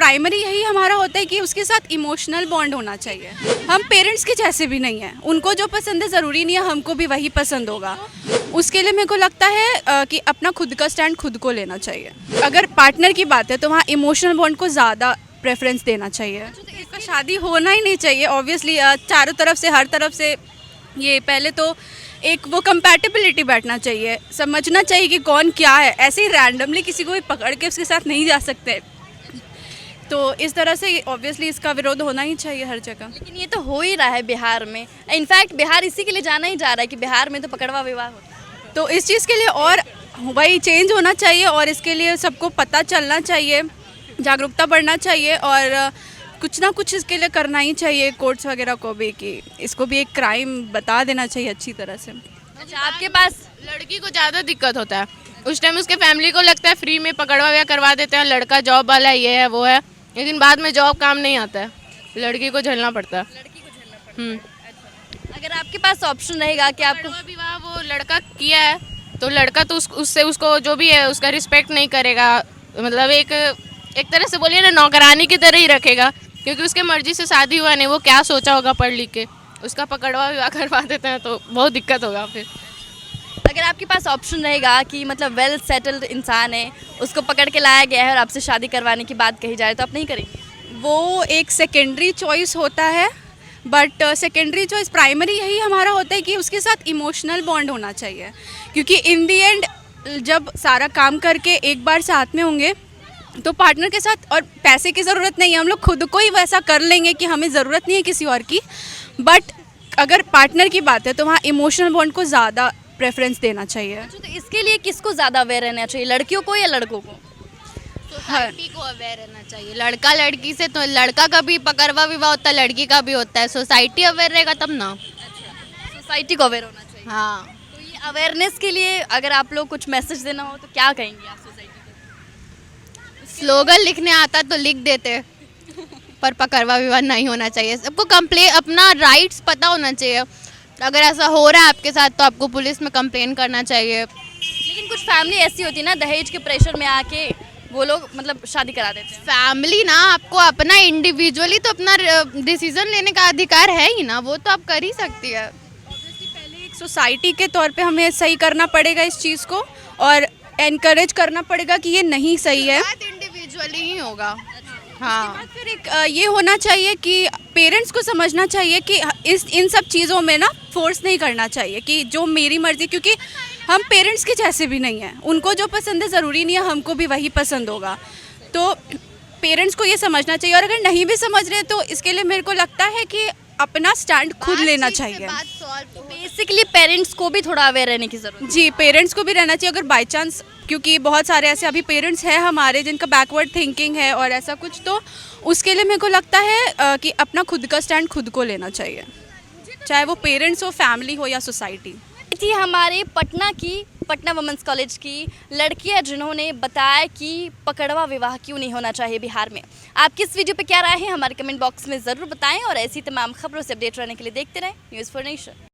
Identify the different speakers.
Speaker 1: Primary यही हमारा होता है कि उसके साथ इमोशनल बॉन्ड होना चाहिए। हम पेरेंट्स के जैसे भी नहीं हैं, उनको जो पसंद है ज़रूरी नहीं है हमको भी वही पसंद होगा। उसके लिए मेरे को लगता है कि अपना खुद का स्टैंड खुद को लेना चाहिए। अगर पार्टनर की बात है तो वहाँ इमोशनल बॉन्ड को ज़्यादा प्रेफरेंस देना चाहिए। तो इसका शादी होना ही नहीं चाहिए ऑब्वियसली, चारों तरफ से हर तरफ से। ये पहले तो एक वो कंपैटिबिलिटी बैठना चाहिए, समझना चाहिए कि कौन क्या है। ऐसे ही रैंडमली किसी को भी पकड़ के उसके साथ नहीं जा सकते। तो इस तरह से ऑब्वियसली इसका विरोध होना ही चाहिए हर जगह।
Speaker 2: लेकिन ये तो हो ही रहा है बिहार में। इनफैक्ट बिहार इसी के लिए जाना ही जा रहा है कि बिहार में तो पकड़वा विवाह होता है।
Speaker 1: तो इस चीज़ के लिए और वही चेंज होना चाहिए और इसके लिए सबको पता चलना चाहिए, जागरूकता बढ़ना चाहिए और कुछ ना कुछ इसके लिए करना ही चाहिए कोर्ट्स वगैरह को भी, कि इसको भी एक क्राइम बता देना चाहिए अच्छी तरह से।
Speaker 2: अच्छा, आपके पास
Speaker 3: लड़की को ज़्यादा दिक्कत होता है, उस टाइम उसके फैमिली को लगता है फ्री में पकड़वा व्या करवा देते हैं, लड़का जॉब वाला ये है वो है, लेकिन बाद में जॉब काम नहीं आता है, लड़की को झेलना पड़ता है।
Speaker 2: अगर आपके पास ऑप्शन रहेगा कि आपको
Speaker 3: पकड़वा विवाह वो लड़का किया है तो लड़का तो उससे उसको जो भी है उसका रिस्पेक्ट नहीं करेगा, मतलब एक तरह से बोलिए ना नौकरानी की तरह ही रखेगा, क्योंकि उसके मर्जी से शादी हुआ नहीं, वो क्या सोचा होगा पढ़ लिख के, उसका पकड़वा विवाह करवा देते हैं तो बहुत दिक्कत होगा। फिर
Speaker 2: अगर आपके पास ऑप्शन रहेगा कि मतलब वेल सेटल्ड इंसान है, उसको पकड़ के लाया गया है और आपसे शादी करवाने की बात कही जाए तो आप नहीं करेंगे?
Speaker 1: वो एक सेकेंडरी चॉइस होता है, बट सेकेंडरी चॉइस प्राइमरी यही हमारा होता है कि उसके साथ इमोशनल बॉन्ड होना चाहिए। क्योंकि इन दी एंड जब सारा काम करके एक बार साथ में होंगे तो पार्टनर के साथ, और पैसे की ज़रूरत नहीं है, हम लोग खुद को ही वैसा कर लेंगे कि हमें ज़रूरत नहीं है किसी और की। बट अगर पार्टनर की बात है तो वहाँ इमोशनल बॉन्ड को ज़्यादा प्रेफरेंस देना चाहिए।
Speaker 2: अच्छा, तो इसके लिए किसको ज़्यादा अवेयर रहना चाहिए, लड़कियों को या लड़कों को?
Speaker 3: सोसाइटी को अवेयर रहना चाहिए, लड़का लड़की से तो लड़का का भी पकड़वा विवाह होता है, लड़की का भी होता है, सोसाइटी अवेयर रहेगा तब ना।
Speaker 2: सोसाइटी को अवेयर होना चाहिए।
Speaker 3: हाँ,
Speaker 2: तो ये अवेयरनेस के लिए अगर आप लोग कुछ मैसेज देना हो तो क्या कहेंगे आप सोसाइटी को?
Speaker 3: स्लोगन लिखने आता तो लिख देते, पर पकड़वा विवाह नहीं होना चाहिए। सबको कंप्लेन, अपना राइट्स पता होना चाहिए। अगर ऐसा हो रहा है आपके साथ तो आपको पुलिस में कंप्लेन करना चाहिए।
Speaker 2: लेकिन कुछ फैमिली ऐसी होती है ना, दहेज के प्रेशर में आके वो लोग मतलब शादी करा देते हैं।
Speaker 3: फैमिली ना, आपको अपना इंडिविजुअली तो अपना डिसीजन लेने का अधिकार है ही ना, वो तो आप कर ही सकती है।
Speaker 1: पहले एक सोसाइटी के तौर पे हमें सही करना पड़ेगा इस चीज़ को और एनकरेज करना पड़ेगा कि ये नहीं सही है।
Speaker 3: इंडिविजुअली ही होगा। हाँ,
Speaker 1: फिर एक ये होना चाहिए कि पेरेंट्स को समझना चाहिए कि इन सब चीज़ों में ना फोर्स नहीं करना चाहिए कि जो मेरी मर्जी, क्योंकि हम पेरेंट्स के जैसे भी नहीं हैं, उनको जो पसंद है ज़रूरी नहीं है हमको भी वही पसंद होगा। तो पेरेंट्स को ये समझना चाहिए और अगर नहीं भी समझ रहे तो इसके लिए मेरे को लगता है कि अपना स्टैंड खुद लेना चाहिए।
Speaker 2: बेसिकली पेरेंट्स को भी थोड़ा अवेयर रहने की जरूरत
Speaker 1: जी, पेरेंट्स को भी रहना चाहिए। अगर बाई चांस, क्योंकि बहुत सारे ऐसे अभी पेरेंट्स हैं हमारे जिनका बैकवर्ड थिंकिंग है और ऐसा कुछ, तो उसके लिए मेरे को लगता है कि अपना खुद का स्टैंड खुद को लेना चाहिए, चाहे वो पेरेंट्स हो, फैमिली हो या सोसाइटी।
Speaker 2: थी हमारे पटना वुमेंस कॉलेज की लड़कियां जिन्होंने बताया कि पकड़वा विवाह क्यों नहीं होना चाहिए बिहार में। आपकी इस वीडियो पे क्या राय है हमारे कमेंट बॉक्स में ज़रूर बताएं और ऐसी तमाम खबरों से अपडेट रहने के लिए देखते रहें न्यूज़ फॉर नेशन।